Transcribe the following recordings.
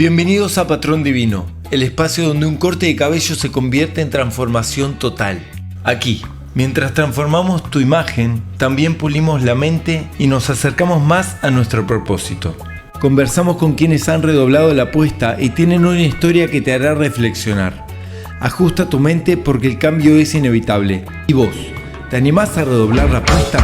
Bienvenidos a Patrón Divino, el espacio donde un corte de cabello se convierte en transformación total. Aquí, mientras transformamos tu imagen, también pulimos la mente y nos acercamos más a nuestro propósito. Conversamos con quienes han redoblado la apuesta y tienen una historia que te hará reflexionar. Ajusta tu mente porque el cambio es inevitable. ¿Y vos? ¿Te animás a redoblar la apuesta?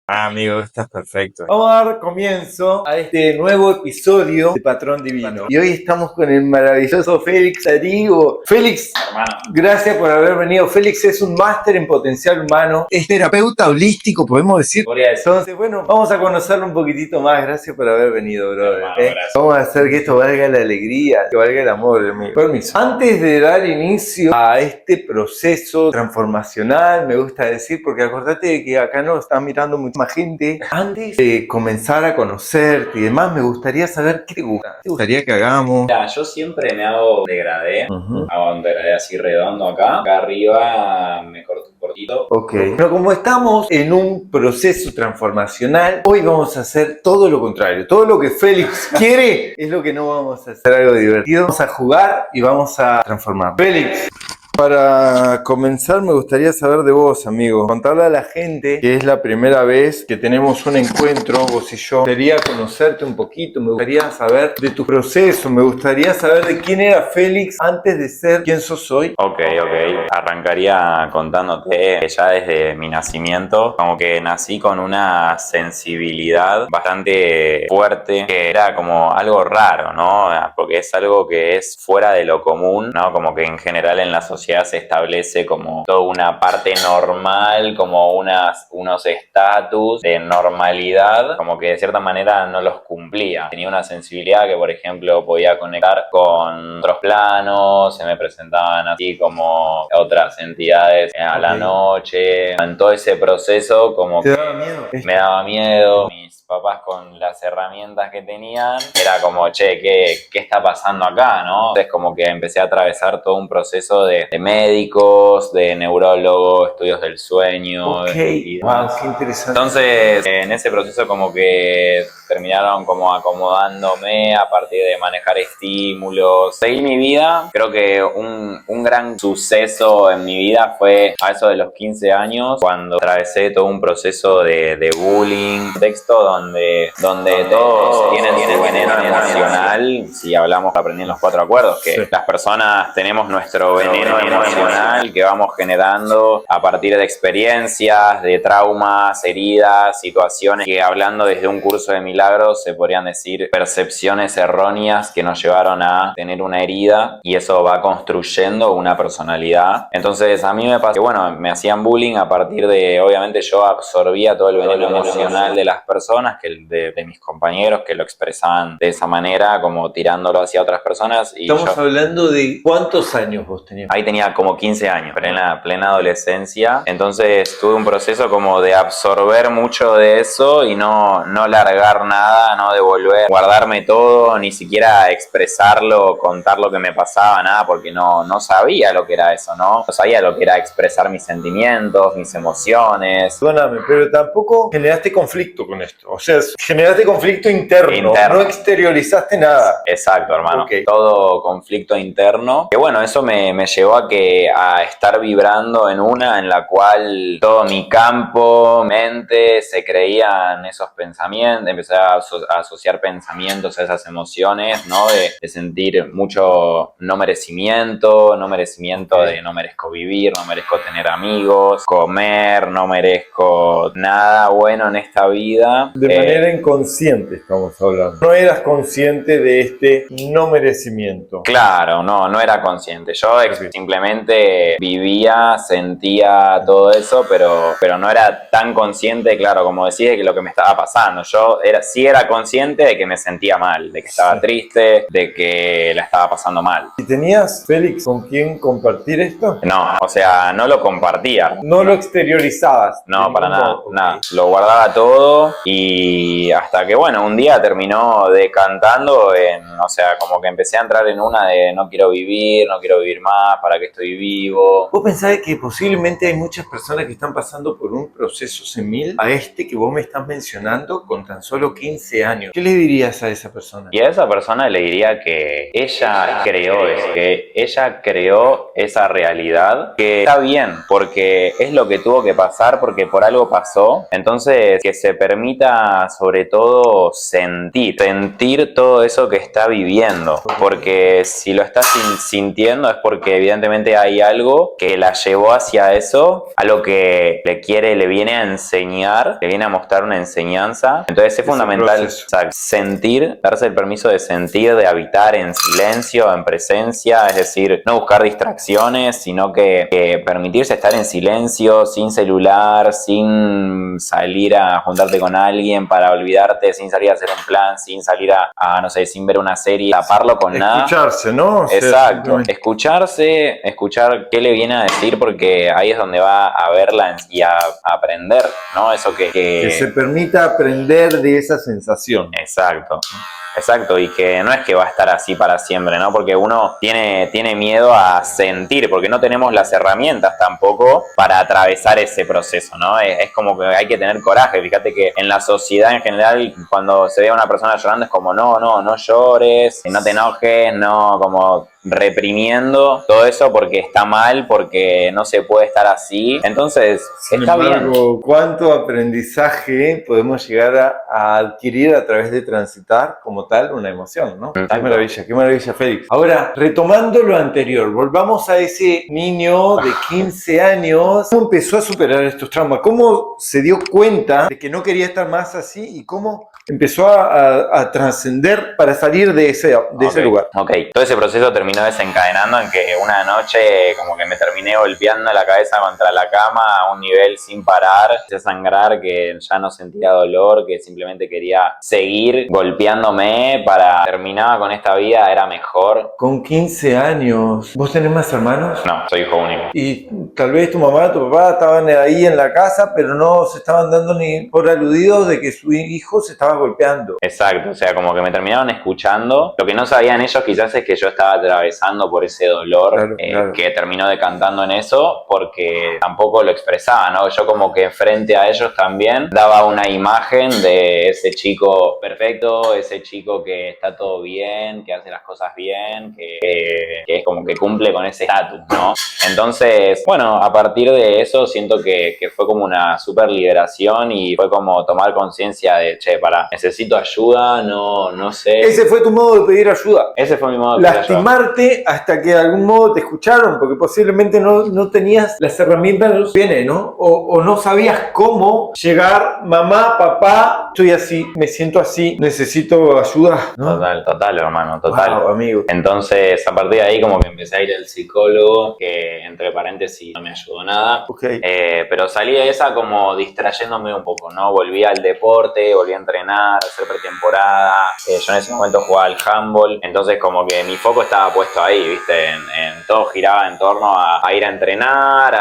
Amigo, estás perfecto. Vamos a dar comienzo a este nuevo episodio de Patrón Divino. Y hoy estamos con el maravilloso Félix Arigo. Félix, hermano, gracias por haber venido. Félix es un máster en potencial humano, es terapeuta holístico, podemos decir. Entonces, bueno, vamos a conocerlo un poquitito más. Gracias por haber venido, brother. Hermano, vamos a hacer que esto valga la alegría, que valga el amor, amigo. Permiso. Antes de dar inicio a este proceso transformacional, me gusta decir, porque acordate de que acá nos están mirando mucha gente. Antes de comenzar a conocerte y demás, me gustaría saber qué te gusta. ¿Qué te gustaría que hagamos? Mira, yo siempre me hago degradé, hago un degradé así redondo acá. Acá arriba me corto un cortito. Ok. Pero como estamos en un proceso transformacional, hoy vamos a hacer todo lo contrario. Todo lo que Félix quiere es lo que no vamos a hacer algo divertido. Vamos a jugar y vamos a transformar. Félix. Para comenzar me gustaría saber de vos, amigo. Contarle a la gente que es la primera vez que tenemos un encuentro, vos y yo. Me gustaría conocerte un poquito, me gustaría saber de tu proceso, me gustaría saber de quién era Félix antes de ser quien sos hoy. Ok. Arrancaría contándote que ya desde mi nacimiento, como que nací con una sensibilidad bastante fuerte, que era como algo raro, ¿no? Porque es algo que es fuera de lo común, ¿no? Como que en general en la sociedad se establece como toda una parte normal, como unos estatus de normalidad, como que de cierta manera no los cumplía. Tenía una sensibilidad que, por ejemplo, podía conectar con otros planos, se me presentaban así como otras entidades a la noche. En todo ese proceso como ¿Te daba miedo? Me daba miedo. Mis papás con las herramientas que tenían era como, che, ¿qué está pasando acá, no? Entonces como que empecé a atravesar todo un proceso de médicos, de neurólogos, estudios del sueño. Y wow, qué interesante. Entonces, en ese proceso como que terminaron como acomodándome a partir de manejar estímulos. Seguí mi vida. Creo que un gran suceso en mi vida fue a eso de los 15 años, cuando atravesé todo un proceso de bullying, texto donde todos tienen su veneno emocional. Si hablamos, aprendí en los 4 acuerdos, que las personas tenemos nuestro veneno emocional que vamos generando a partir de experiencias, de traumas, heridas, situaciones que, hablando desde un curso de milagros, se podrían decir percepciones erróneas que nos llevaron a tener una herida, y eso va construyendo una personalidad. Entonces a mí me pasó que, bueno, me hacían bullying a partir de, obviamente yo absorbía todo el veneno emocional de las personas, de mis compañeros, que lo expresaban de esa manera, como tirándolo hacia otras personas. Y estamos hablando de ¿cuántos años vos tenías? Ahí tenía como 15 años, plena adolescencia. Entonces tuve un proceso como de absorber mucho de eso y no largar nada, no devolver, guardarme todo, ni siquiera expresarlo, contar lo que me pasaba, nada, porque no sabía lo que era eso, ¿no? No sabía lo que era expresar mis sentimientos, mis emociones. Perdóname, pero tampoco generaste conflicto con esto. O sea, generaste conflicto interno. No exteriorizaste nada. Exacto, hermano. Todo conflicto interno. Que bueno, eso me llevó a estar vibrando en la cual todo mi campo, mente, se creían esos pensamientos. Empecé a asociar pensamientos a esas emociones, ¿no? De sentir mucho no merecimiento de no merezco vivir, no merezco tener amigos, comer, no merezco nada bueno en esta vida. De manera inconsciente estamos hablando. No eras consciente de este no merecimiento. Claro, no era consciente. Yo simplemente vivía, sentía todo eso, pero no era tan consciente, claro, como decís, de que lo que me estaba pasando. Yo sí era consciente de que me sentía mal, de que estaba triste, de que la estaba pasando mal. ¿Y tenías, Félix, con quién compartir esto? No, o sea, no lo compartía. No lo exteriorizabas. No, para nada, nada. Lo guardaba todo y Y hasta que, bueno, un día terminó decantando en, o sea, como que empecé a entrar en una de no quiero vivir más, ¿para qué estoy vivo? ¿Vos pensás que posiblemente hay muchas personas que están pasando por un proceso similar a este que vos me estás mencionando con tan solo 15 años? ¿Qué le dirías a esa persona? Y a esa persona le diría que ella creó eso, que ella creó esa realidad, que está bien, porque es lo que tuvo que pasar, porque por algo pasó. Entonces, que se permita sobre todo sentir todo eso que está viviendo, porque si lo está sintiendo es porque evidentemente hay algo que la llevó hacia eso, algo que le viene a enseñar, le viene a mostrar una enseñanza. Entonces es fundamental, o sea, sentir, darse el permiso de sentir, de habitar en silencio, en presencia, es decir, no buscar distracciones, sino que permitirse estar en silencio, sin celular, sin salir a juntarte con alguien para olvidarte, sin salir a hacer un plan, sin salir a no sé, sin ver una serie, taparlo con nada. Escucharse, ¿no? Exacto, escucharse, escuchar qué le viene a decir, porque ahí es donde va a verla y a aprender, ¿no? Eso que se permita aprender de esa sensación. Exacto. Exacto, y que no es que va a estar así para siempre, ¿no? Porque uno tiene miedo a sentir, porque no tenemos las herramientas tampoco para atravesar ese proceso, ¿no? Es como que hay que tener coraje. Fíjate que en la sociedad en general, cuando se ve a una persona llorando, es como no llores, no te enojes, no, como reprimiendo todo eso porque está mal, porque no se puede estar así. Entonces, está bien. ¿Cuánto aprendizaje podemos llegar a adquirir a través de transitar como tal una emoción, ¿no? Qué maravilla, Félix. Ahora, retomando lo anterior, volvamos a ese niño de 15 años. ¿Cómo empezó a superar estos traumas? ¿Cómo se dio cuenta de que no quería estar más así y cómo empezó a trascender para salir de ese lugar? Ok, todo ese proceso terminó desencadenando en que una noche como que me terminé golpeando la cabeza contra la cama a un nivel sin parar, empecé a sangrar, que ya no sentía dolor, que simplemente quería seguir golpeándome para terminar con esta vida, era mejor. Con 15 años, ¿vos tenés más hermanos? No, soy hijo único. Y tal vez tu mamá, tu papá estaban ahí en la casa, pero no se estaban dando ni por aludidos de que su hijo se estaba golpeando. Exacto, o sea, como que me terminaron escuchando. Lo que no sabían ellos quizás es que yo estaba atravesando por ese dolor, claro. Que terminó decantando en eso, porque tampoco lo expresaba, ¿no? Yo como que frente a ellos también daba una imagen de ese chico perfecto, ese chico que está todo bien, que hace las cosas bien, que es como que cumple con ese estatus, ¿no? Entonces, bueno, a partir de eso siento que fue como una super liberación y fue como tomar conciencia de, che, necesito ayuda, no sé. Ese fue tu modo de pedir ayuda. Ese fue mi modo de pedir ayuda. Lastimarte hasta que de algún modo te escucharon, porque posiblemente no tenías las herramientas, ¿no? O no sabías cómo llegar, mamá, papá, estoy así, me siento así, necesito ayuda, ¿no? Total, hermano, total. Wow, amigo. Entonces, a partir de ahí como que empecé a ir al psicólogo, que entre paréntesis no me ayudó nada. Okay. Pero salí de esa como distrayéndome un poco, ¿no? Volví al deporte, volví a entrenar, a hacer pretemporada. Yo en ese momento jugaba al handball, entonces como que mi foco estaba puesto ahí, ¿viste? Todo giraba en torno a ir a entrenar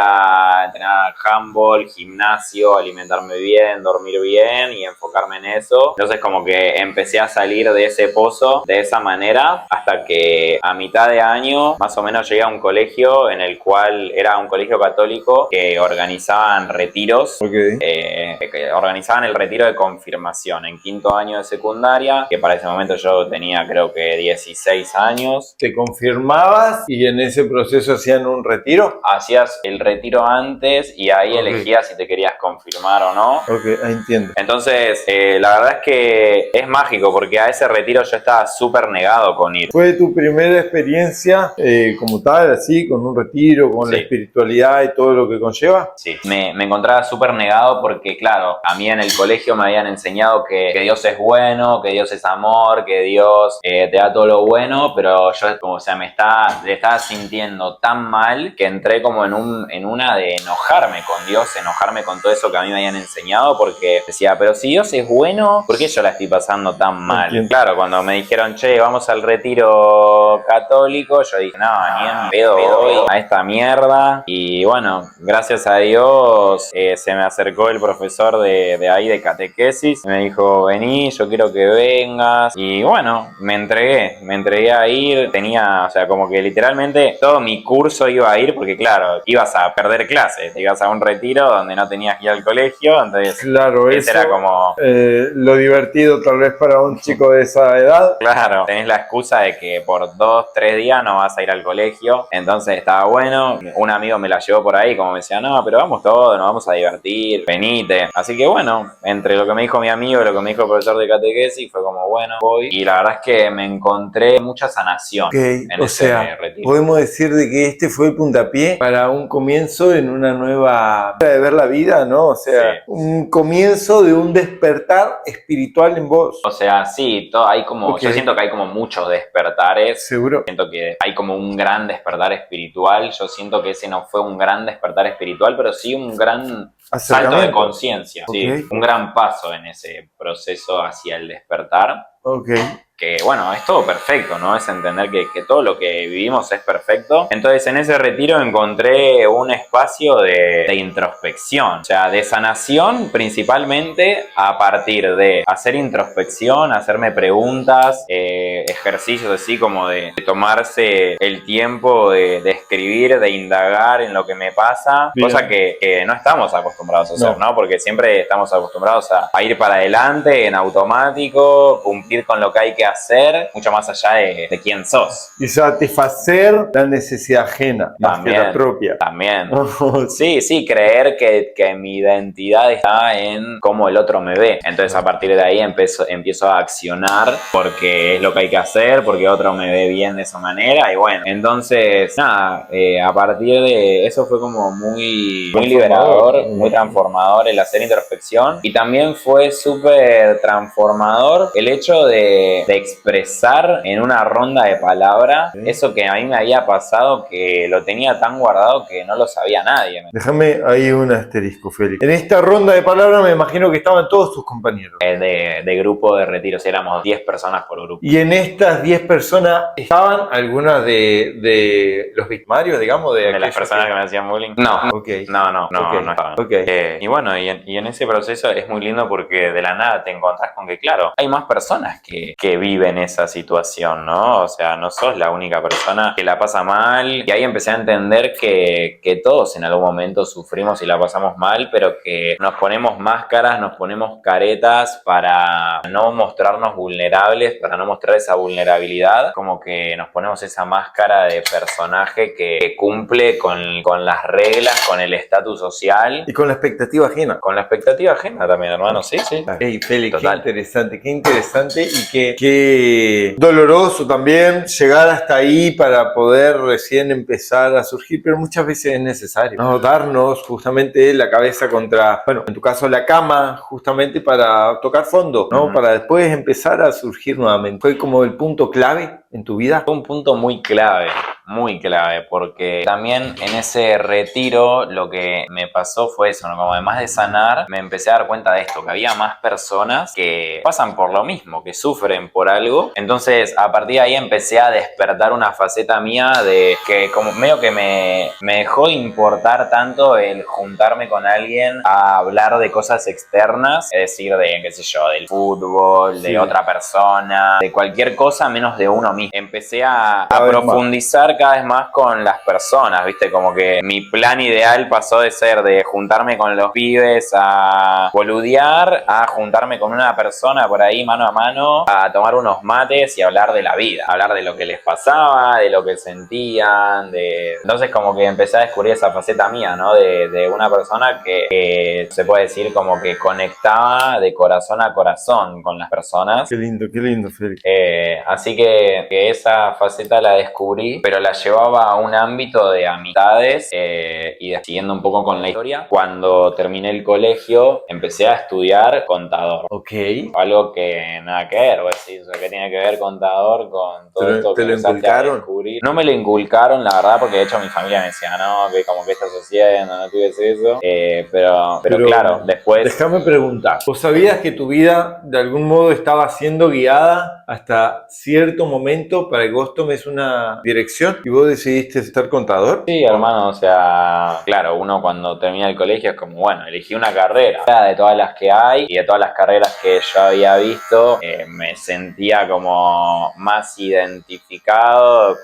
handball, gimnasio, alimentarme bien, dormir bien y enfocarme en eso. Entonces como que empecé a salir de ese pozo de esa manera hasta que a mitad de año más o menos llegué a un colegio en el cual era un colegio católico que organizaban retiros. Okay. Que organizaban el retiro de confirmación en quinto año de secundaria, que para ese momento yo tenía creo que 16 años. ¿Te confirmabas y en ese proceso hacían un retiro? Hacías el retiro antes y ahí elegías si te querías confirmar o no. Ok, entiendo. Entonces, la verdad es que es mágico porque a ese retiro yo estaba súper negado con ir. ¿Fue tu primera experiencia como tal, así, con un retiro, con la espiritualidad y todo lo que conlleva? Sí, me encontraba súper negado porque, claro, a mí en el colegio me habían enseñado que Dios es bueno, que Dios es amor, que Dios te da todo lo bueno, pero yo, como, o sea, me estaba sintiendo tan mal que entré como en una de enojarme con Dios, enojarme con todo eso que a mí me habían enseñado, porque decía, pero si Dios es es bueno, ¿por qué yo la estoy pasando tan mal? Entiendo. Claro, cuando me dijeron, che, vamos al retiro católico, yo dije, no, ni en pedo voy a esta mierda. Y bueno, gracias a Dios se me acercó el profesor de ahí de catequesis, me dijo, vení, yo quiero que vengas. Y bueno, me entregué a ir, tenía, o sea, como que literalmente todo mi curso iba a ir, porque claro, ibas a perder clases, ibas a un retiro donde no tenías que ir al colegio, entonces Claro, ese eso era como... lo divertido tal vez para un chico de esa edad. Claro, tenés la excusa de que por 2-3 días no vas a ir al colegio, entonces estaba bueno. Un amigo me la llevó por ahí, como me decía, no, pero vamos todos, nos vamos a divertir, venite. Así que bueno, entre lo que me dijo mi amigo y lo que me dijo el profesor de catequesis, fue como, bueno, voy. Y la verdad es que me encontré mucha sanación en O ese sea, retiro. podemos decir de que este fue el puntapié para un comienzo en una nueva manera de ver la vida, ¿no? O sea, Sí. un comienzo de un despertar espiritual en vos. O sea, sí, todo, hay como, Ok. yo siento que hay como muchos despertares. Seguro. Siento que hay como un gran despertar espiritual. Yo siento que ese no fue un gran despertar espiritual, pero sí un gran salto de Acercamiento. conciencia. Ok. Sí, un gran paso en ese proceso hacia el despertar. Ok. Que bueno, es todo perfecto, ¿no? Es entender que todo lo que vivimos es perfecto. Entonces en ese retiro encontré un espacio de introspección, o sea, de sanación principalmente a partir de hacer introspección, hacerme preguntas, ejercicios así como de tomarse el tiempo de escribir, de indagar en lo que me pasa, Bien. cosa que no estamos acostumbrados a hacer, No. ¿no? Porque siempre estamos acostumbrados a ir para adelante en automático, cumplir con lo que hay que hacer, mucho más allá de quién sos. Y satisfacer la necesidad ajena, más que la propia. También. Sí, creer que mi identidad está en cómo el otro me ve. Entonces a partir de ahí empiezo a accionar porque es lo que hay que hacer, porque otro me ve bien de esa manera. Y bueno, entonces nada, a partir de eso fue como muy liberador, muy transformador el hacer introspección. Y también fue súper transformador el hecho de expresar en una ronda de palabras eso que a mí me había pasado, que lo tenía tan guardado que no lo sabía nadie. Déjame ahí un asterisco, Félix. En esta ronda de palabras me imagino que estaban todos tus compañeros. De grupo de retiros, éramos 10 personas por grupo. Y en estas 10 personas estaban algunas de los victimarios, digamos, ¿De las personas que me hacían bullying? No, Ok. no Ok. estaban. Ok. Y bueno, y en ese proceso es muy lindo porque de la nada te encontrás con que, claro, hay más personas que viven esa situación, ¿no? O sea, no sos la única persona que la pasa mal. Y ahí empecé a entender que todos en algún momento sufrimos y la pasamos mal, pero que nos ponemos máscaras, nos ponemos caretas para no mostrarnos vulnerables, para no mostrar esa vulnerabilidad, como que nos ponemos esa máscara de personaje que cumple con las reglas, con el estatus social. Y con la expectativa ajena. Con la expectativa ajena también, hermano, sí. Hey, Félix, Total. qué interesante y qué doloroso también llegar hasta ahí para poder recién empezar a surgir, pero muchas veces es necesario, ¿no? Darnos justamente la cabeza contra, bueno, en tu caso la cama, justamente para tocar fondo, ¿no? Para después empezar a surgir nuevamente. Fue como el punto clave en tu vida. Fue un punto muy clave, porque también en ese retiro lo que me pasó fue eso, ¿no? Como además de sanar, me empecé a dar cuenta de esto, que había más personas que pasan por lo mismo, que sufren por algo. Entonces, a partir de ahí empecé a despertar una faceta mía de que como medio que me dejó de importar tanto el juntarme con alguien a hablar de cosas externas, es decir, de, qué sé yo, del fútbol, de otra persona, de cualquier cosa menos de uno mismo. Empecé a profundizar cada vez más con las personas, ¿viste? Como que mi plan ideal pasó de ser de juntarme con los pibes a boludear, a juntarme con una persona por ahí mano a mano, a tomar unos mates y hablar de la vida, hablar de lo que les pasaba, de lo que sentían, Entonces como que empecé a descubrir esa faceta mía, ¿no? De una persona que se puede decir como que conectaba de corazón a corazón con las personas. Qué lindo, Félix. Así que que esa faceta la descubrí, pero la llevaba a un ámbito de amistades y siguiendo un poco con la historia. Cuando terminé el colegio, empecé a estudiar contador. Ok. Algo que nada que ver, vos decís, ¿qué tiene que ver contador con todo esto que ¿Te lo empezaste a inculcaron? descubrir? No me lo inculcaron, la verdad, porque de hecho mi familia me decía, no, que como que estás haciendo, no tuvies eso. Pero claro, después... Déjame preguntar. ¿Vos sabías que tu vida de algún modo estaba siendo guiada hasta cierto momento para que vos tomes una dirección y vos decidiste ser contador? Sí, hermano, o sea, claro, uno cuando termina el colegio es como, bueno, elegí una carrera. De todas las que hay y de todas las carreras que yo había visto, me sentía como más identificado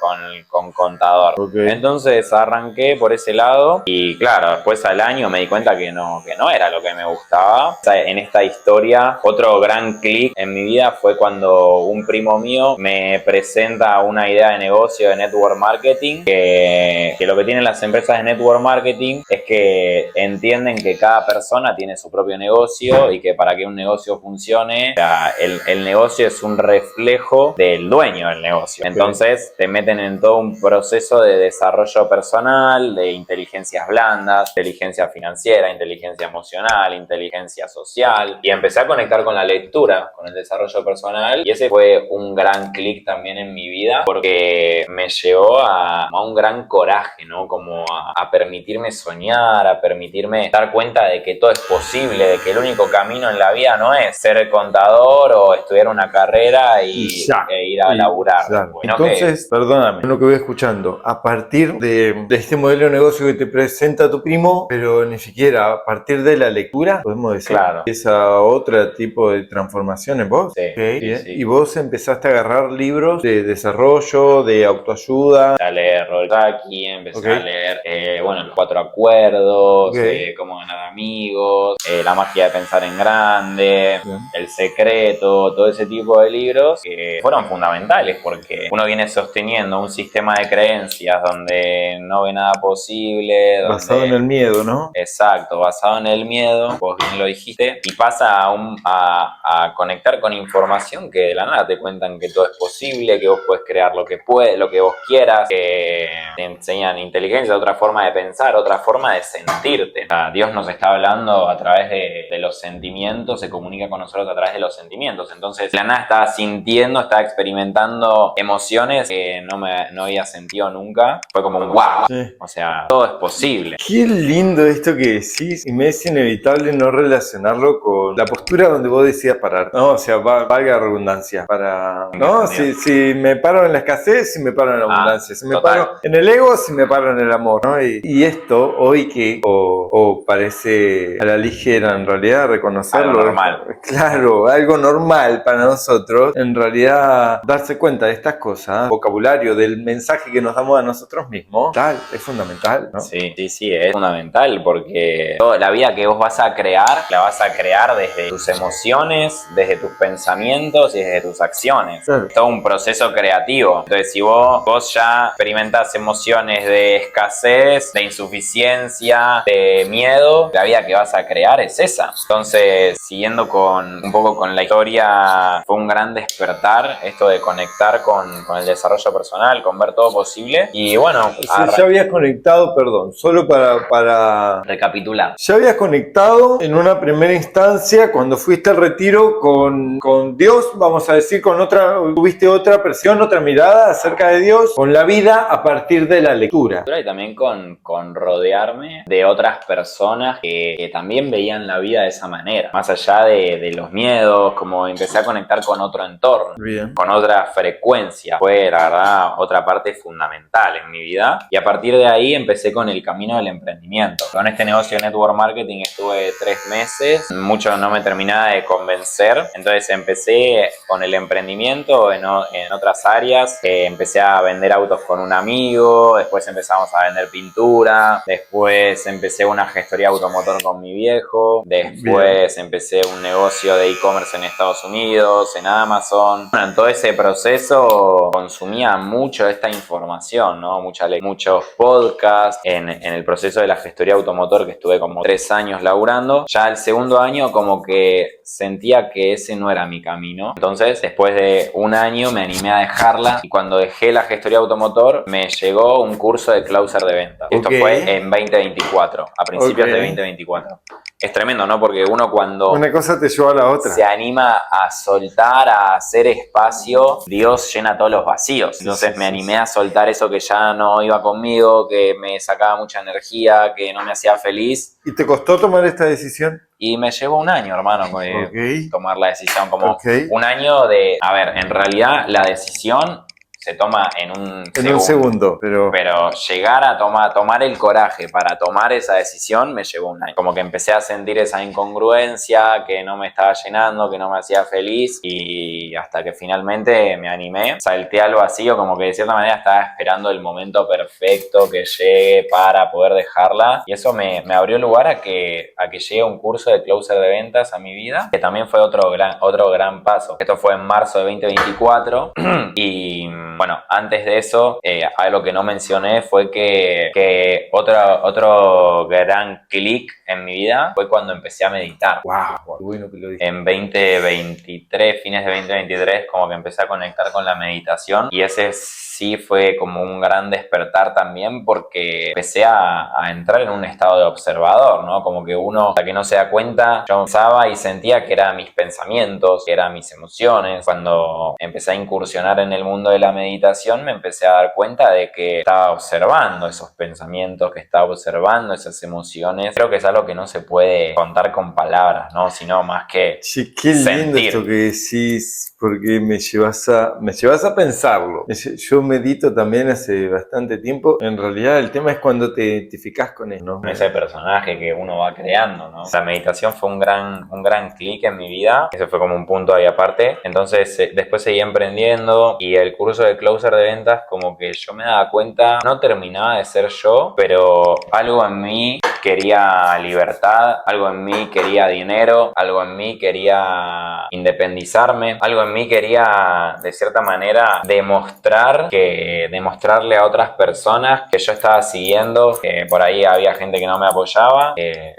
con contador. Okay. Entonces arranqué por ese lado y claro, después al año me di cuenta que no era lo que me gustaba. O sea, en esta historia, otro gran clic en mi vida fue cuando un primo mío me presenta una idea de negocio de network marketing que lo que tienen las empresas de network marketing es que entienden que cada persona tiene su propio negocio y que para que un negocio funcione, o sea, el negocio es un reflejo del dueño del negocio. Entonces te meten en todo un proceso de desarrollo personal, de inteligencias blandas, inteligencia financiera, inteligencia emocional, inteligencia social, y empecé a conectar con la lectura, con el desarrollo personal, y ese fue un gran clic también en mi vida porque me llevó a un gran coraje, ¿no? Como a permitirme soñar, a permitirme dar cuenta de que todo es posible, de que el único camino en la vida no es ser contador o estudiar una carrera e ir a laburar. Entonces, perdóname, lo que voy escuchando, a partir de este modelo de negocio que te presenta tu primo, pero ni siquiera a partir de la lectura, podemos decir, claro, esa otra tipo de transformación en vos. Sí, Okay. Sí, sí. Y vos empezaste a agarrar libros de desarrollo, de autoayuda. Empecé a leer Robert Saki, empecé a leer, Los Cuatro Acuerdos, Cómo ganar amigos, La magia de pensar en grande, El secreto, todo ese tipo de libros que fueron fundamentales porque uno viene sosteniendo un sistema de creencias donde no ve nada posible. Basado en el miedo, ¿no? Exacto, basado en el miedo, vos bien lo dijiste, y pasa a conectar con información que de la nada te cuentan que todo es posible, que vos podés crear lo que vos quieras, que te enseñan inteligencia, otra forma de pensar, otra forma de sentirte. O sea, Dios nos está hablando a través de los sentimientos, se comunica con nosotros a través de los sentimientos. Entonces, de la nada estaba sintiendo, estaba experimentando emociones que no había sentido nunca. Fue como un wow. Sí. O sea, todo es posible. Qué lindo esto que decís, y me es inevitable no relacionarlo con la postura donde vos decías parar. No, o sea, valga la redundancia. ¿No? Si me paro en la escasez, si me paro en la abundancia. Si me paro en el ego, si me paro en el amor, ¿no? Y esto, hoy que parece a la ligera, en realidad, reconocerlo. Algo normal. Claro, algo normal para nosotros. En realidad, darse cuenta de estas cosas, vocabulario, del mensaje que nos damos a nosotros mismos, es fundamental, ¿no? Sí, es fundamental porque toda la vida que vos vas a crear, la vas a crear desde tus emociones, desde tus pensamientos y desde tus acciones. Es todo un proceso creativo. Entonces, si vos ya experimentás emociones de escasez, de insuficiencia, de miedo, la vida que vas a crear es esa. Entonces, siguiendo un poco con la historia, fue un gran despertar esto de conectar con el desarrollo personal, con ver todo posible. Y bueno, ya habías conectado, perdón, solo para recapitular. Ya habías conectado en una primera instancia cuando fuiste al retiro con Dios, vamos a decir, tuviste otra percepción, otra mirada acerca de Dios, con la vida a partir de la lectura. Y también con rodearme de otras personas que también veían la vida de esa manera, más allá de los miedos, como empecé a conectar con otro entorno, con otra frecuencia. Fue, la verdad, otra parte fundamental en mi vida. Y a partir de ahí empecé con el camino del emprendimiento. Con este negocio de network marketing estuve 3 meses, mucho no me terminaba de convencer, entonces empecé con el emprendimiento en otras áreas. Empecé a vender autos con un amigo, después empezamos a vender pintura, después empecé una gestoría automotor con mi viejo, después empecé un negocio de e-commerce en Estados Unidos, en Amazon. Bueno, en todo ese proceso consumía mucho esta información, ¿no? Muchos podcasts en el proceso de la gestoría automotor, que estuve como 3 años laburando. Ya el segundo año como que sentía que ese no era mi camino. Entonces después de un año me animé a dejarla y cuando dejé la gestoría automotor me llegó un curso de closer de ventas. Esto fue en 2024, a principios de 2024. Es tremendo, ¿no? Porque uno cuando una cosa te lleva a la otra. Se anima a soltar, a hacer espacio, Dios llena todos los vacíos. Entonces me animé a soltar eso que ya no iba conmigo, que me sacaba mucha energía, que no me hacía feliz. ¿Y te costó tomar esta decisión? Y me llevó un año, hermano, tomar la decisión. Como un año de... A ver, en realidad la decisión se toma en un segundo, pero llegar a tomar el coraje para tomar esa decisión me llevó un año. Como que empecé a sentir esa incongruencia, que no me estaba llenando, que no me hacía feliz, y hasta que finalmente me animé, salté al vacío, como que de cierta manera estaba esperando el momento perfecto que llegue para poder dejarla, y eso me abrió lugar a que llegue un curso de closer de ventas a mi vida, que también fue otro gran paso. Esto fue en marzo de 2024 y bueno, antes de eso, algo que no mencioné fue que otro gran clic en mi vida fue cuando empecé a meditar. ¡Wow! Bueno que lo dije. En 2023, fines de 2023, como que empecé a conectar con la meditación y ese sí fue como un gran despertar también porque empecé a entrar en un estado de observador, ¿no? Como que uno, hasta que no se da cuenta, yo pensaba y sentía que eran mis pensamientos, que eran mis emociones. Cuando empecé a incursionar en el mundo de la meditación, me empecé a dar cuenta de que estaba observando esos pensamientos, que estaba observando esas emociones. Creo que es algo que no se puede contar con palabras, ¿no? Sino más que sí, qué lindo esto que decís, porque me llevas a pensarlo. Yo medito también hace bastante tiempo. En realidad el tema es cuando te identificás con él, ¿no? Ese personaje que uno va creando, ¿no? La meditación fue un gran clic en mi vida. Ese fue como un punto ahí aparte. Entonces después seguí emprendiendo y el curso de closer de ventas, como que yo me daba cuenta, no terminaba de ser yo, pero algo en mí quería libertad, algo en mí quería dinero, algo en mí quería independizarme, algo en mí quería de cierta manera demostrarle a otras personas que yo estaba siguiendo, que por ahí había gente que no me apoyaba,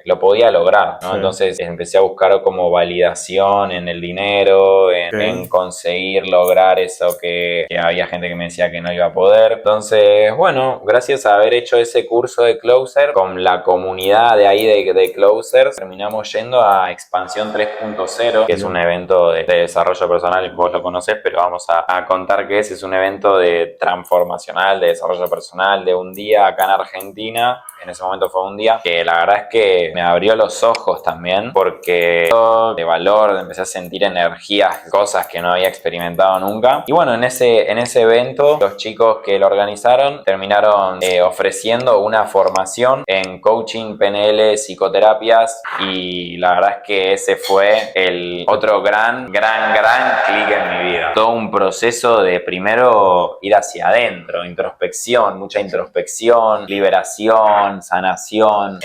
lo podía lograr, ¿no? Sí. Entonces empecé a buscar como validación en el dinero, en conseguir lograr eso que había gente que me decía que no iba a poder. Entonces, bueno, gracias a haber hecho ese curso de Closer, con la comunidad de ahí de Closers, terminamos yendo a Expansión 3.0, que es un evento de desarrollo personal, vos lo conocés, pero vamos a contar que es un evento de transformacional, de desarrollo personal, de un día acá en Argentina. En ese momento fue un día que la verdad es que me abrió los ojos también, porque de valor, empecé a sentir energías, cosas que no había experimentado nunca. Y bueno, en ese evento, los chicos que lo organizaron terminaron ofreciendo una formación en coaching, PNL, psicoterapias, y la verdad es que ese fue el otro gran clic en mi vida. Todo un proceso de primero ir hacia adentro, introspección, mucha introspección, liberación, sanación,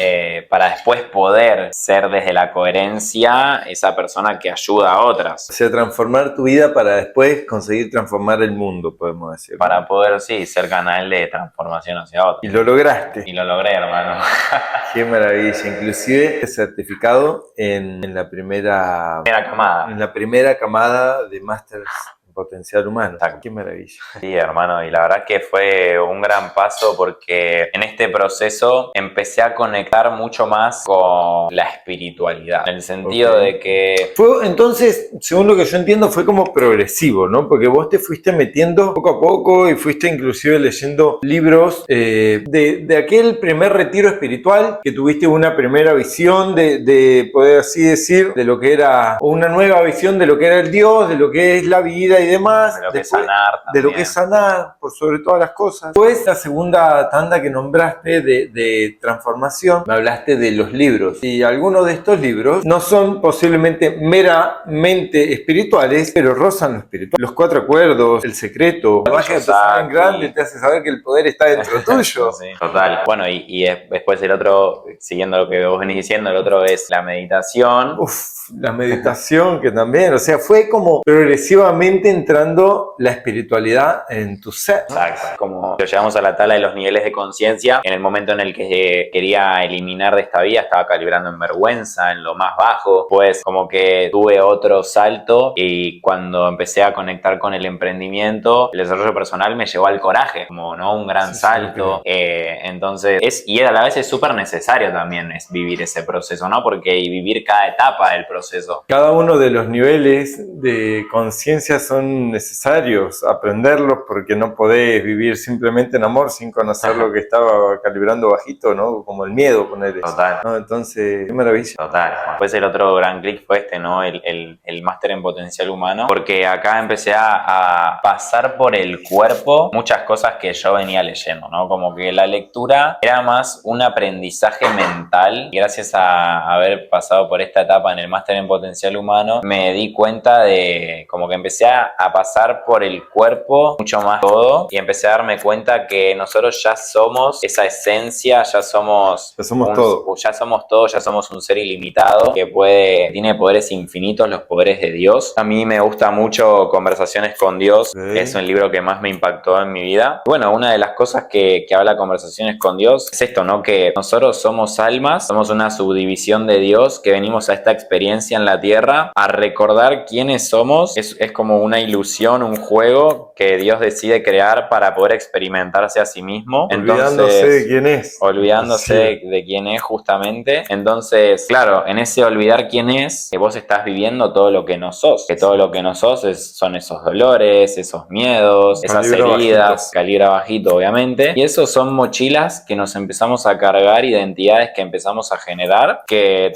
para después poder ser desde la coherencia esa persona que ayuda a otras. O sea, transformar tu vida para después conseguir transformar el mundo, podemos decir, ¿no? Para poder, sí, ser canal de transformación hacia otros. Y lo lograste. Y lo logré, hermano. Qué maravilla. Inclusive certificado en la primera camada. En la primera camada de Masters Potencial Humano. Exacto. Qué maravilla. Sí, hermano, y la verdad es que fue un gran paso porque en este proceso empecé a conectar mucho más con la espiritualidad, en el sentido de que... Fue, entonces, según lo que yo entiendo, fue como progresivo, ¿no? Porque vos te fuiste metiendo poco a poco y fuiste inclusive leyendo libros de aquel primer retiro espiritual, que tuviste una primera visión de poder así decir, de lo que era, o una nueva visión de lo que era el Dios, de lo que es la vida y demás, de lo que es sanar también. De lo que es sanar, por sobre todas las cosas. Después, la segunda tanda que nombraste de transformación, me hablaste de los libros. Y algunos de estos libros no son posiblemente meramente espirituales, pero rozan lo espiritual. Los 4 acuerdos, El secreto, la magia de pensar en grande te hace saber que el poder está dentro tuyo. Sí, total. Bueno, y después el otro, siguiendo lo que vos venís diciendo, el otro es la meditación. La meditación que también, o sea, fue como progresivamente entrando la espiritualidad en tu ser, ¿no? Exacto. Como lo llevamos a la tabla de los niveles de conciencia, en el momento en el que quería eliminar de esta vida, estaba calibrando en vergüenza, en lo más bajo, pues como que tuve otro salto y cuando empecé a conectar con el emprendimiento, el desarrollo personal me llevó al coraje, como no un gran salto. Entonces, y a la vez es súper necesario también es vivir ese proceso, ¿no? Porque y vivir cada etapa del proceso. Cada uno de los niveles de conciencia son necesarios aprenderlos porque no podés vivir simplemente en amor sin conocer lo que estaba calibrando bajito, ¿no? Como el miedo, poner eso. Total. ¿No? Entonces, qué maravilla. Total. Después el otro gran clic fue ¿no? El máster en potencial humano, porque acá empecé a pasar por el cuerpo muchas cosas que yo venía leyendo, ¿no? Como que la lectura era más un aprendizaje mental. Gracias a haber pasado por esta etapa en el máster en potencial humano, me di cuenta de como que empecé a pasar por el cuerpo mucho más todo y empecé a darme cuenta que nosotros ya somos esa esencia, ya somos todo. Ya somos todo, ya somos un ser ilimitado que tiene poderes infinitos, los poderes de Dios. A mí me gusta mucho Conversaciones con Dios, es un libro que más me impactó en mi vida. Bueno, una de las cosas que habla Conversaciones con Dios es esto, ¿no? Que nosotros somos almas, somos una subdivisión de Dios que venimos a esta experiencia en la tierra a recordar quiénes somos. Es como una ilusión, un juego que Dios decide crear para poder experimentarse a sí mismo. Olvidándose de quién es. Olvidándose de quién es justamente. Entonces, claro, en ese olvidar quién es, que vos estás viviendo todo lo que no sos. Que todo lo que no sos son esos dolores, esos miedos, esas heridas, calibre bajito obviamente. Y esos son mochilas que nos empezamos a cargar, identidades que empezamos a generar, que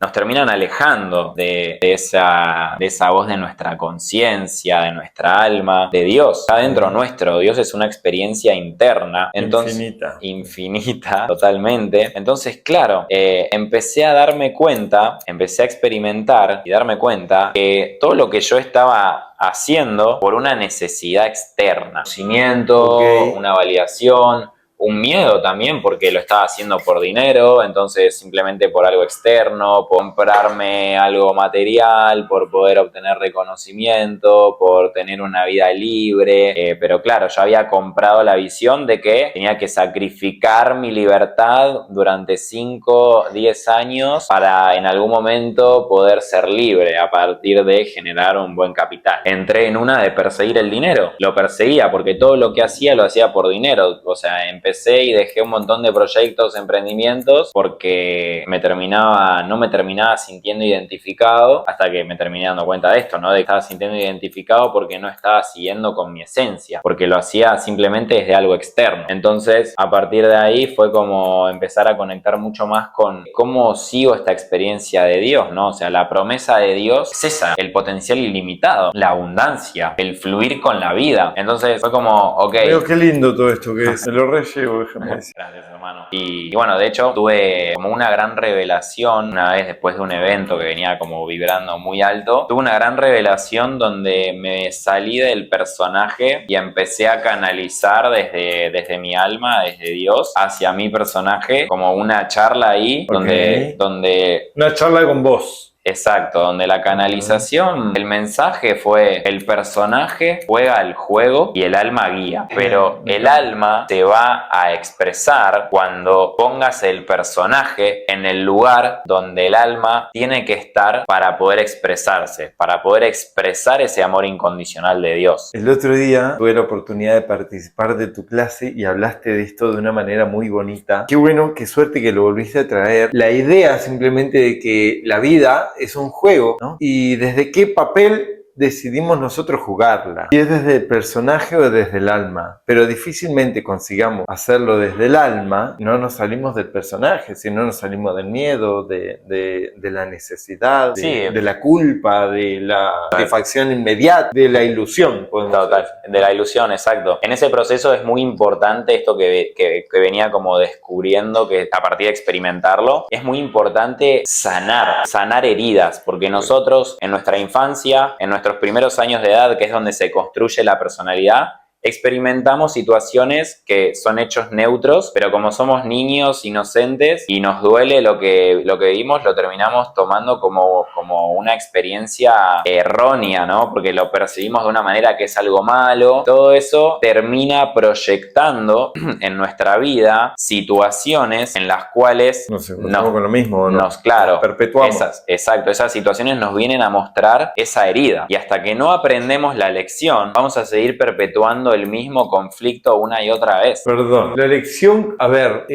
nos terminan alejando de esa voz de nuestra conciencia, de nuestra alma, de Dios. Está dentro nuestro. Dios es una experiencia interna. Entonces, infinita, totalmente. Entonces, claro, empecé a darme cuenta, empecé a experimentar y darme cuenta que todo lo que yo estaba haciendo por una necesidad externa, conocimiento, una validación, un miedo también porque lo estaba haciendo por dinero, entonces simplemente por algo externo, por comprarme algo material, por poder obtener reconocimiento, por tener una vida libre, pero claro, yo había comprado la visión de que tenía que sacrificar mi libertad durante 5, 10 años para en algún momento poder ser libre a partir de generar un buen capital. Entré en una de perseguir el dinero, lo perseguía porque todo lo que hacía lo hacía por dinero, o sea, empecé y dejé un montón de proyectos, emprendimientos, porque no me terminaba sintiendo identificado, hasta que me terminé dando cuenta de esto, ¿no? De que estaba sintiendo identificado porque no estaba siguiendo con mi esencia, porque lo hacía simplemente desde algo externo. Entonces, a partir de ahí fue como empezar a conectar mucho más con cómo sigo esta experiencia de Dios, ¿no? O sea, la promesa de Dios es esa, el potencial ilimitado, la abundancia, el fluir con la vida. Entonces fue como, ok. Veo qué lindo todo esto que es. Me lo relleno. Gracias, hermano. Y bueno, de hecho, tuve como una gran revelación una vez después de un evento que venía como vibrando muy alto. Tuve una gran revelación donde me salí del personaje y empecé a canalizar desde mi alma, desde Dios, hacia mi personaje, como una charla ahí, donde una charla con vos. Exacto, donde la canalización, el mensaje fue: el personaje juega el juego y el alma guía, pero el alma te va a expresar cuando pongas el personaje en el lugar donde el alma tiene que estar para poder expresarse, para poder expresar ese amor incondicional de Dios. El otro día tuve la oportunidad de participar de tu clase y hablaste de esto de una manera muy bonita. Qué bueno, qué suerte que lo volviste a traer. La idea simplemente de que la vida es un juego, ¿no? Y desde qué papel decidimos nosotros jugarla. Si es desde el personaje o desde el alma. Pero difícilmente consigamos hacerlo desde el alma. No nos salimos del personaje, sino nos salimos del miedo, de la necesidad, de la culpa, de la satisfacción inmediata, de la ilusión. Total, de la ilusión, exacto. En ese proceso es muy importante esto que venía como descubriendo, que a partir de experimentarlo, es muy importante sanar heridas, porque nosotros en nuestra infancia, en nuestros primeros años de edad, que es donde se construye la personalidad, experimentamos situaciones que son hechos neutros, pero como somos niños inocentes y nos duele lo que vimos, lo terminamos tomando como una experiencia errónea, ¿no? Porque lo percibimos de una manera que es algo malo. Todo eso termina proyectando en nuestra vida situaciones en las cuales nos encontramos con lo mismo, ¿no? Claro, perpetuamos. Esas situaciones nos vienen a mostrar esa herida. Y hasta que no aprendemos la lección, vamos a seguir perpetuando el mismo conflicto una y otra vez. Perdón, la lección, a ver,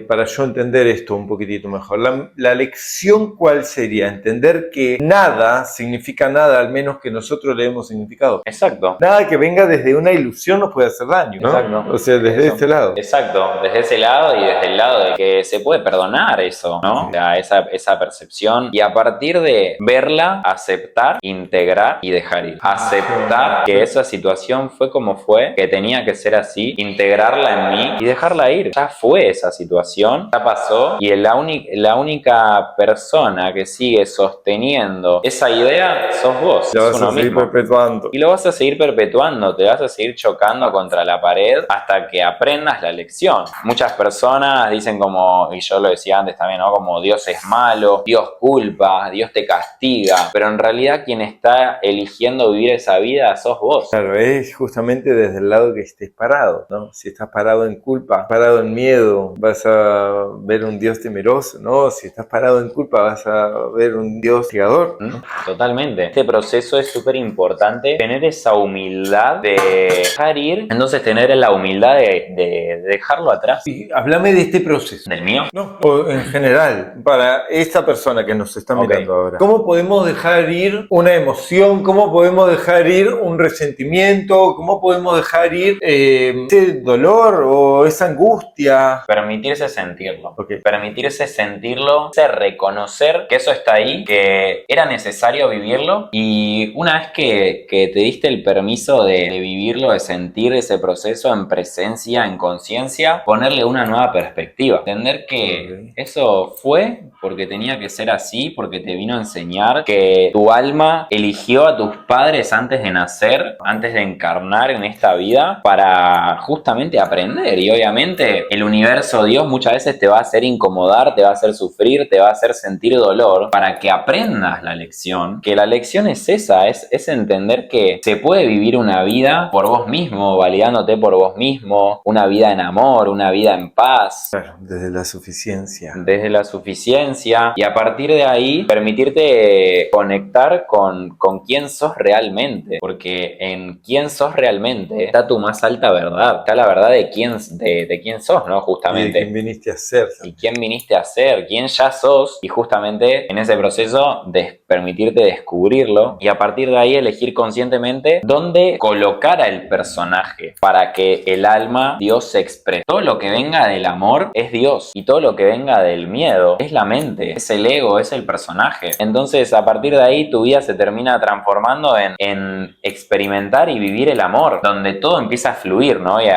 para yo entender esto un poquitito mejor, la lección ¿cuál sería? Entender que nada significa nada, al menos que nosotros le demos significado. Exacto. Nada que venga desde una ilusión nos puede hacer daño, ¿no? Exacto. O sea, desde este lado. Exacto, desde ese lado y desde el lado de que se puede perdonar eso, ¿no? O sea, esa percepción y a partir de verla, aceptar, integrar y dejar ir. Aceptar que esa situación fue como fue, que tenía que ser así, integrarla en mí y dejarla ir. Ya fue esa situación, ya pasó y la única persona que sigue sosteniendo esa idea sos vos. Lo vas a seguir perpetuando. Y lo vas a seguir perpetuando, te vas a seguir chocando contra la pared hasta que aprendas la lección. Muchas personas dicen como, y yo lo decía antes también, ¿no? Como Dios es malo, Dios culpa, Dios te castiga, pero en realidad quien está eligiendo vivir esa vida sos vos. Claro, es justamente desde el lado que estés parado, ¿no? Si estás parado en culpa, parado en miedo, vas a ver un Dios temeroso, ¿no? Si estás parado en culpa, vas a ver un Dios castigador, ¿no? Totalmente. Este proceso es súper importante, tener esa humildad de dejar ir, entonces tener la humildad de dejarlo atrás. Y háblame de este proceso. ¿Del mío? No, o en general, para esta persona que nos está mirando ahora. ¿Cómo podemos dejar ir una emoción? ¿Cómo podemos dejar ir un resentimiento? ¿Cómo podemos dejar ir ese dolor o esa angustia? Permitirse sentirlo. Permitirse sentirlo, reconocer que eso está ahí, que era necesario vivirlo y una vez que te diste el permiso de vivirlo, de sentir ese proceso en presencia, en conciencia, ponerle una nueva perspectiva. Entender que eso fue porque tenía que ser así, porque te vino a enseñar que tu alma eligió a tus padres antes de nacer, antes de encarnar en esta vida, para justamente aprender. Y obviamente el universo, Dios, muchas veces te va a hacer incomodar, te va a hacer sufrir, te va a hacer sentir dolor, para que aprendas la lección. Que la lección es esa, es entender que se puede vivir una vida por vos mismo, validándote por vos mismo, una vida en amor, una vida en paz. Claro, desde la suficiencia. Desde la suficiencia y a partir de ahí permitirte conectar con quién sos realmente, porque en quién sos realmente está tu más alta verdad, está la verdad de quién sos, ¿no? Justamente. Y de quién viniste a ser. Y quién viniste a ser, quién ya sos y justamente en ese proceso de permitirte descubrirlo y a partir de ahí elegir conscientemente dónde colocar al personaje para que el alma, Dios, se exprese. Todo lo que venga del amor es Dios y todo lo que venga del miedo es la mente, es el ego, es el personaje. Entonces a partir de ahí tu vida se termina transformando en experimentar y vivir el amor, donde todo empieza a fluir, ¿no? Y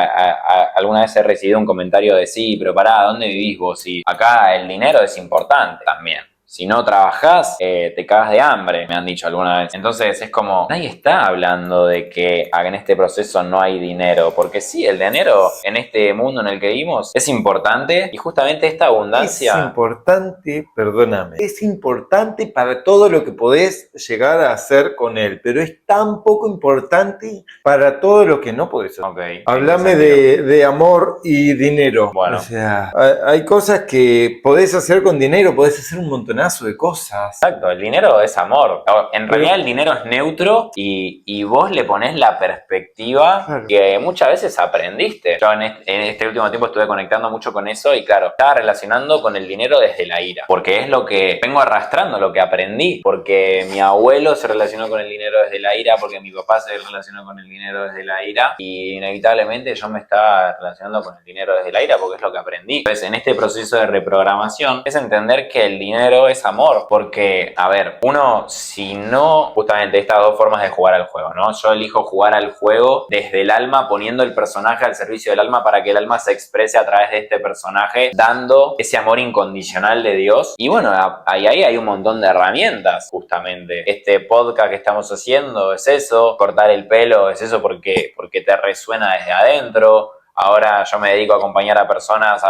alguna vez he recibido un comentario de sí, pero pará, ¿dónde vivís vos? Y acá el dinero es importante también. Si no trabajás, te cagas de hambre, me han dicho alguna vez. Entonces es como, nadie está hablando de que en este proceso no hay dinero. Porque sí, el dinero en este mundo en el que vivimos es importante y justamente esta abundancia... Es importante, perdóname, es importante para todo lo que podés llegar a hacer con él, pero es tan poco importante para todo lo que no podés hacer. Okay, háblame de amor y dinero. Bueno. O sea, hay cosas que podés hacer con dinero, podés hacer un montonazo de cosas. Exacto, el dinero es amor. En realidad el dinero es neutro y vos le ponés la perspectiva que muchas veces aprendiste. Yo en este último tiempo estuve conectando mucho con eso y claro, estaba relacionando con el dinero desde la ira, porque es lo que vengo arrastrando, lo que aprendí, porque mi abuelo se relacionó con el dinero desde la ira, porque mi papá se relacionó con el dinero desde la ira y inevitablemente yo me estaba relacionando con el dinero desde la ira porque es lo que aprendí. Entonces en este proceso de reprogramación es entender que el dinero es amor. Porque, a ver, uno, si no, justamente estas dos formas de jugar al juego, ¿no? Yo elijo jugar al juego desde el alma, poniendo el personaje al servicio del alma para que el alma se exprese a través de este personaje, dando ese amor incondicional de Dios. Y bueno, ahí hay un montón de herramientas, justamente. Este podcast que estamos haciendo es eso, cortar el pelo es eso porque te resuena desde adentro. Ahora yo me dedico a acompañar a personas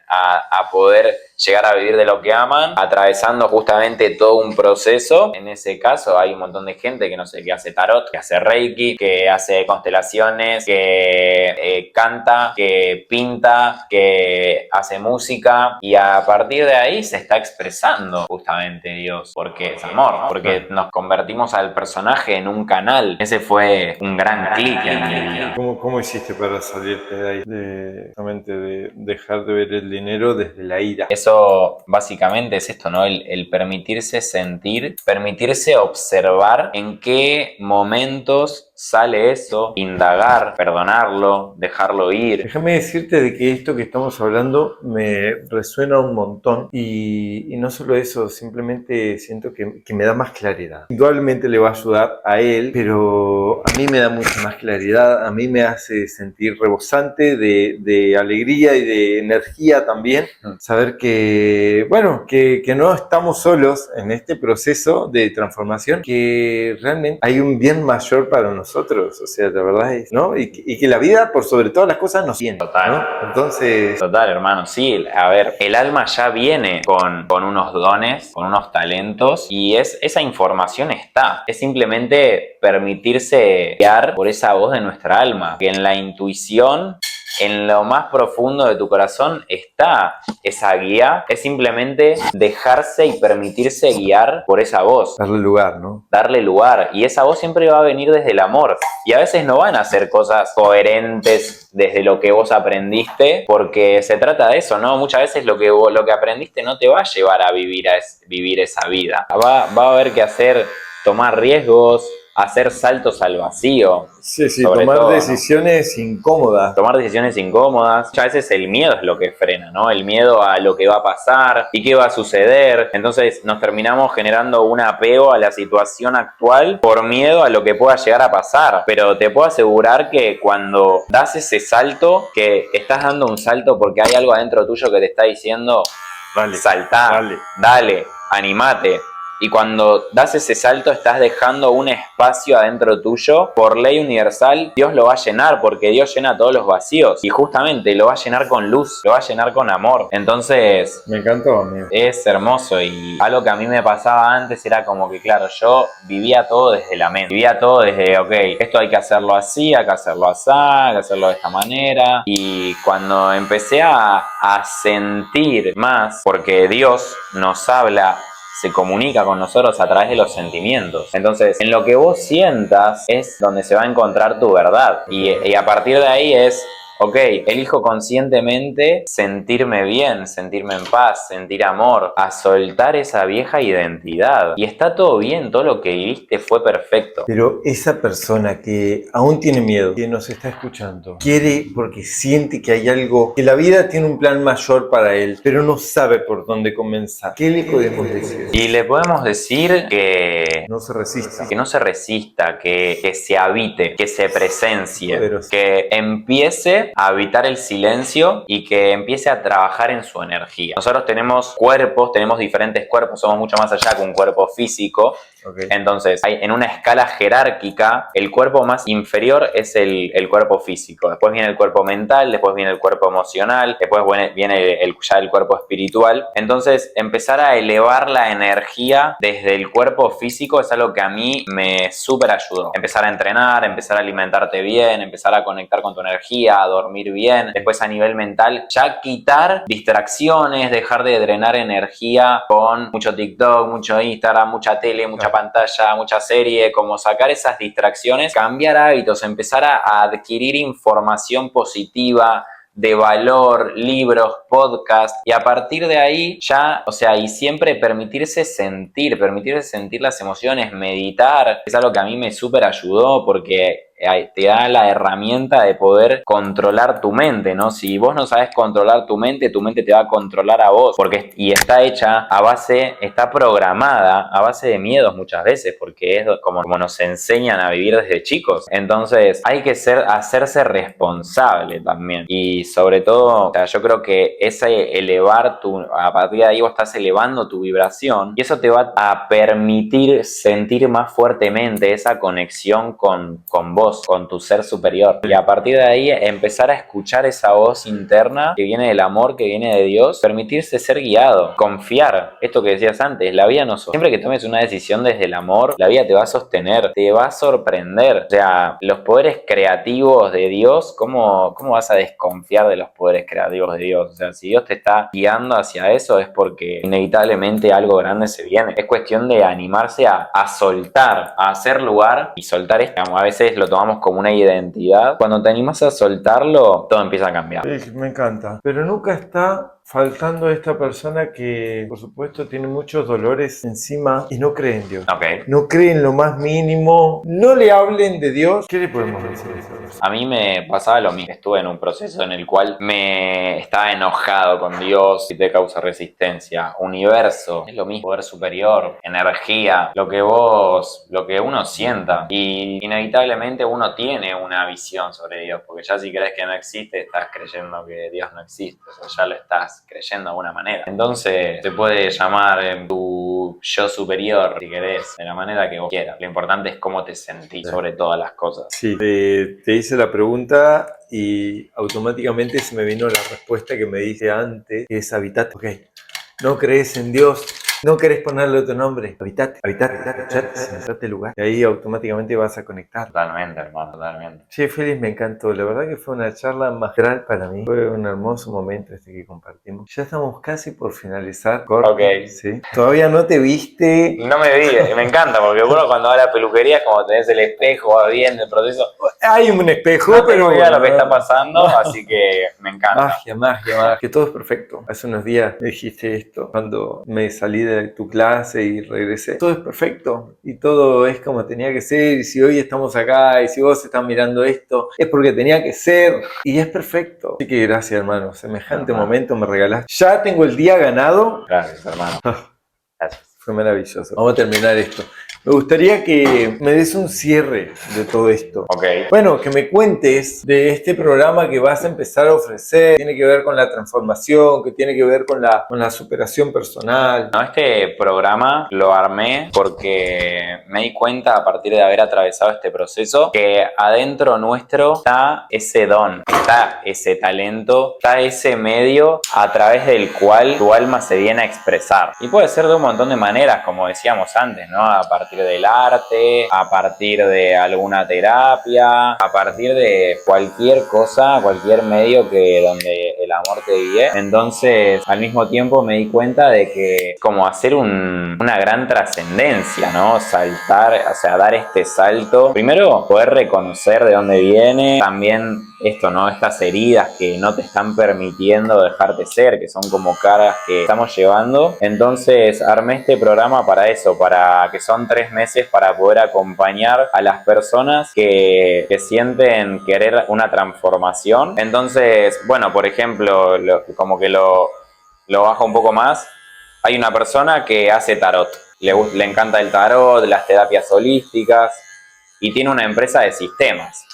a poder llegar a vivir de lo que aman, atravesando justamente todo un proceso. En ese caso hay un montón de gente que no sé, que hace tarot, que hace reiki, que hace constelaciones, que canta, que pinta, que hace música, y a partir de ahí se está expresando justamente Dios, porque es amor, porque nos convertimos al personaje en un canal. Ese fue un gran clic en mi vida. ¿Cómo hiciste para salirte de ahí? Justamente de dejar de ver el dinero desde la ira. Eso básicamente es esto, ¿no? El permitirse sentir, permitirse observar en qué momentos sale eso, indagar, perdonarlo, dejarlo ir. Déjame decirte de que esto que estamos hablando me resuena un montón y no solo eso, simplemente siento que me da más claridad. Indudablemente le va a ayudar a él, pero a mí me da mucha más claridad, a mí me hace sentir rebosante de alegría y de energía también. Saber que, bueno, que no estamos solos en este proceso de transformación, que realmente hay un bien mayor para nosotros, o sea, la verdad es, ¿no? Y que la vida, por sobre todas las cosas, nos siente, Total. ¿no? Entonces... Total, hermano, sí. A ver, el alma ya viene con unos dones, con unos talentos, y esa información está. Es simplemente permitirse guiar por esa voz de nuestra alma, que en la intuición, en lo más profundo de tu corazón está esa guía. Es simplemente dejarse y permitirse guiar por esa voz. Darle lugar, ¿no? Darle lugar. Y esa voz siempre va a venir desde el amor. Y a veces no van a ser cosas coherentes desde lo que vos aprendiste, porque se trata de eso, ¿no? Muchas veces lo que aprendiste no te va a llevar a vivir esa vida. Va a haber que tomar riesgos, hacer saltos al vacío. Sí, tomar todo, decisiones incómodas. Tomar decisiones incómodas. Muchas veces el miedo es lo que frena, ¿no? El miedo a lo que va a pasar y qué va a suceder. Entonces nos terminamos generando un apego a la situación actual por miedo a lo que pueda llegar a pasar. Pero te puedo asegurar que cuando das ese salto, que estás dando un salto porque hay algo adentro tuyo que te está diciendo, saltá, dale, animate. Y cuando das ese salto estás dejando un espacio adentro tuyo. Por ley universal, Dios lo va a llenar, porque Dios llena todos los vacíos. Y justamente lo va a llenar con luz, lo va a llenar con amor. Entonces... Me encantó, amigo. Es hermoso, y algo que a mí me pasaba antes era como que, claro, yo vivía todo desde la mente. Vivía todo desde, ok, esto hay que hacerlo así, hay que hacerlo así, hay que hacerlo de esta manera. Y cuando empecé a sentir más, porque Dios nos habla, se comunica con nosotros a través de los sentimientos. Entonces, en lo que vos sientas es donde se va a encontrar tu verdad. Y a partir de ahí es, ok, elijo conscientemente sentirme bien, sentirme en paz, sentir amor, a soltar esa vieja identidad. Y está todo bien, todo lo que viviste fue perfecto. Pero esa persona que aún tiene miedo, que nos está escuchando, quiere porque siente que hay algo, que la vida tiene un plan mayor para él, pero no sabe por dónde comenzar. ¿Qué le podemos decir? Y le podemos decir que no se resista. Que no se resista, que se habite, que se presencie, Poderoso. Que empiece a habitar el silencio y que empiece a trabajar en su energía. Nosotros tenemos cuerpos, tenemos diferentes cuerpos, somos mucho más allá que un cuerpo físico. Okay. Entonces, en una escala jerárquica, el cuerpo más inferior es el cuerpo físico. Después viene el cuerpo mental, después viene el cuerpo emocional, después viene ya el cuerpo espiritual. Entonces, empezar a elevar la energía desde el cuerpo físico es algo que a mí me súper ayudó. Empezar a entrenar, empezar a alimentarte bien, empezar a conectar con tu energía, a dormir bien. Después, a nivel mental, ya quitar distracciones, dejar de drenar energía con mucho TikTok, mucho Instagram, mucha tele, mucha pantalla, mucha serie, como sacar esas distracciones, cambiar hábitos, empezar a adquirir información positiva, de valor, libros, podcasts, y a partir de ahí ya, o sea, y siempre permitirse sentir las emociones, meditar, es algo que a mí me súper ayudó, porque te da la herramienta de poder controlar tu mente, ¿no? Si vos no sabes controlar tu mente te va a controlar a vos, y está hecha está programada a base de miedos muchas veces, porque es como nos enseñan a vivir desde chicos. Entonces hay que hacerse responsable también, y sobre todo, o sea, yo creo que a partir de ahí vos estás elevando tu vibración, y eso te va a permitir sentir más fuertemente esa conexión con vos, con tu ser superior, y a partir de ahí empezar a escuchar esa voz interna que viene del amor, que viene de Dios, permitirse ser guiado, confiar, esto que decías antes, la vida no siempre que tomes una decisión desde el amor, la vida te va a sostener, te va a sorprender. O sea, los poderes creativos de Dios, ¿cómo vas a desconfiar de los poderes creativos de Dios? O sea, si Dios te está guiando hacia eso es porque inevitablemente algo grande se viene. Es cuestión de animarse a soltar, a hacer lugar y soltar esto. A veces lo tomamos como una identidad. Cuando te animas a soltarlo, todo empieza a cambiar. Sí, me encanta. Pero nunca está faltando esta persona que, por supuesto, tiene muchos dolores encima y no cree en Dios. Okay. No cree en lo más mínimo. No le hablen de Dios. ¿Qué le podemos decir a esa persona? A mí me pasaba lo mismo. Estuve en un proceso en el cual me estaba enojado con Dios y te causa resistencia. Universo, es lo mismo, poder superior, energía, lo que uno sienta. Y inevitablemente uno tiene una visión sobre Dios, porque ya si crees que no existe, estás creyendo que Dios no existe, o ya lo estás creyendo de alguna manera. Entonces se puede llamar tu yo superior, si querés, de la manera que vos quieras. Lo importante es cómo te sentís sobre todas las cosas. Sí, te hice la pregunta y automáticamente se me vino la respuesta que me dije antes, que es habitate. Ok, no crees en Dios, no querés ponerle otro nombre, habitate, sentate el lugar. Y ahí automáticamente vas a conectar. Totalmente, hermano, totalmente. Che, Félix, me encantó. La verdad que fue una charla magistral para mí. Fue un hermoso momento este que compartimos. Ya estamos casi por finalizar. Ok. ¿Sí? Todavía no te viste. No me vi, me encanta, porque uno cuando va a la peluquería es como tenés el espejo, va bien el proceso. Hay un espejo, No pero tengo idea de lo que está pasando, así que me encanta. Magia. Que todo es perfecto. Hace unos días me dijiste esto cuando me salí de tu clase y regresé. Todo es perfecto y todo es como tenía que ser. Y si hoy estamos acá y si vos estás mirando esto, es porque tenía que ser y es perfecto. Así que gracias, hermano. Semejante momento me regalaste. Ya tengo el día ganado. Gracias, hermano. Gracias. Fue maravilloso. Vamos a terminar esto. Me gustaría que me des un cierre de todo esto. Ok. Bueno, que me cuentes de este programa que vas a empezar a ofrecer. Tiene que ver con la transformación, que tiene que ver con la superación personal. No, este programa lo armé porque me di cuenta a partir de haber atravesado este proceso que adentro nuestro está ese don, está ese talento, está ese medio a través del cual tu alma se viene a expresar. Y puede ser de un montón de maneras, como decíamos antes, ¿no? A partir del arte, a partir de alguna terapia, a partir de cualquier cosa, cualquier medio donde el amor te guíe. Entonces, al mismo tiempo me di cuenta de que como hacer una gran trascendencia, ¿no? Saltar, o sea, dar este salto. Primero, poder reconocer de dónde viene. También esto, ¿no? Estas heridas que no te están permitiendo dejarte ser, que son como cargas que estamos llevando. Entonces, armé este programa para eso, para que son 3 meses para poder acompañar a las personas que sienten querer una transformación. Entonces, bueno, por ejemplo, como que lo bajo un poco más. Hay una persona que hace tarot, le encanta el tarot, las terapias holísticas y tiene una empresa de sistemas.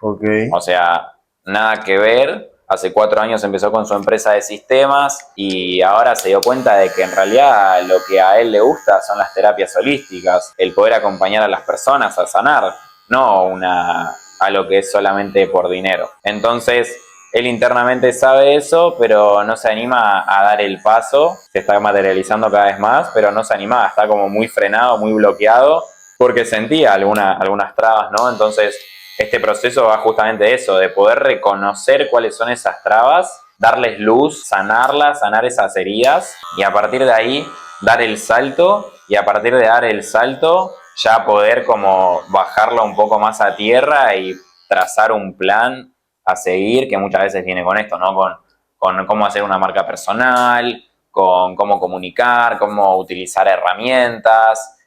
Ok. O sea, nada que ver. Hace 4 años empezó con su empresa de sistemas y ahora se dio cuenta de que en realidad lo que a él le gusta son las terapias holísticas, el poder acompañar a las personas a sanar, no a lo que es solamente por dinero. Entonces, él internamente sabe eso, pero no se anima a dar el paso. Se está materializando cada vez más, pero no se anima, está como muy frenado, muy bloqueado, porque sentía algunas trabas, ¿no? Entonces, este proceso va justamente de eso, de poder reconocer cuáles son esas trabas, darles luz, sanarlas, sanar esas heridas y a partir de ahí dar el salto y a partir de dar el salto ya poder como bajarlo un poco más a tierra y trazar un plan a seguir que muchas veces viene con esto, ¿no? Con cómo hacer una marca personal, con cómo comunicar, cómo utilizar herramientas,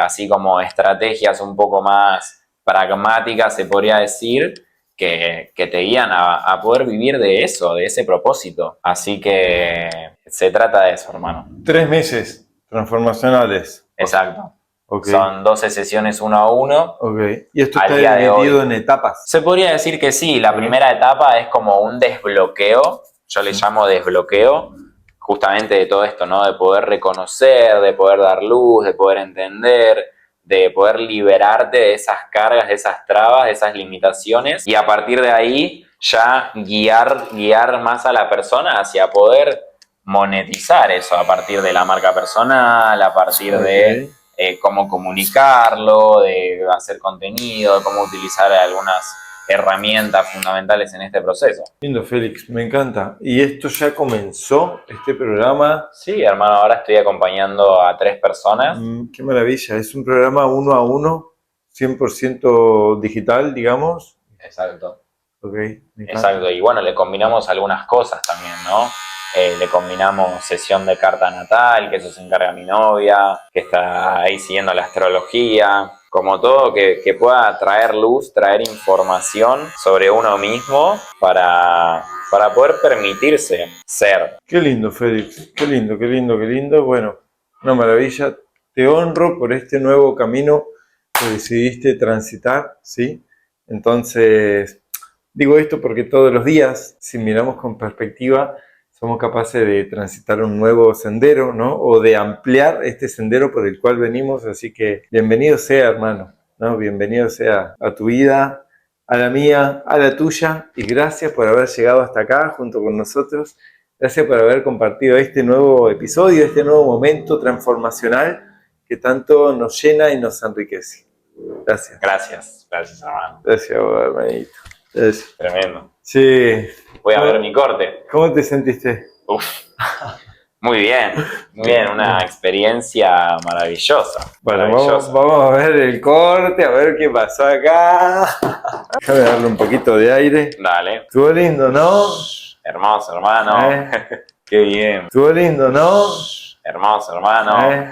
así como estrategias un poco más pragmáticas, se podría decir, que te guían a poder vivir de eso, de ese propósito. Así que se trata de eso, hermano. 3 meses transformacionales. Exacto. Okay. Son 12 sesiones 1 a 1. Okay. ¿Y esto Al está día de dividido hoy en etapas? Se podría decir que sí. La primera etapa es como un desbloqueo. Yo le llamo desbloqueo justamente de todo esto, ¿no? De poder reconocer, de poder dar luz, de poder entender, de poder liberarte de esas cargas, de esas trabas, de esas limitaciones, y a partir de ahí ya guiar más a la persona hacia poder monetizar eso a partir de la marca personal, a partir de cómo comunicarlo, de hacer contenido, de cómo utilizar algunas herramientas fundamentales en este proceso. Lindo, Félix, me encanta. ¿Y esto ya comenzó, este programa? Sí, hermano, ahora estoy acompañando a 3 personas. Qué maravilla, es un programa 1 a 1, 100% digital, digamos. Exacto. Ok, me encanta. Exacto, y bueno, le combinamos algunas cosas también, ¿no? Le combinamos sesión de carta natal, que eso se encarga mi novia, que está ahí siguiendo la astrología, como todo que pueda traer luz, traer información sobre uno mismo para poder permitirse ser. Qué lindo, Félix, qué lindo, qué lindo, qué lindo. Bueno, una maravilla. Te honro por este nuevo camino que decidiste transitar, ¿sí? Entonces, digo esto porque todos los días, si miramos con perspectiva, somos capaces de transitar un nuevo sendero, ¿no? O de ampliar este sendero por el cual venimos. Así que bienvenido sea, hermano, ¿no? Bienvenido sea a tu vida, a la mía, a la tuya. Y gracias por haber llegado hasta acá junto con nosotros. Gracias por haber compartido este nuevo episodio, este nuevo momento transformacional que tanto nos llena y nos enriquece. Gracias. Gracias, hermano. Gracias, hermanito. Gracias. Tremendo. Sí. Voy a ver mi corte. ¿Cómo te sentiste? Uf. Muy bien, una experiencia maravillosa. Bueno, maravillosa. vamos a ver el corte, a ver qué pasó acá. Déjame darle un poquito de aire. Dale. Estuvo lindo, ¿no? Hermoso, hermano. Qué bien. Estuvo lindo, ¿no? Hermoso, hermano.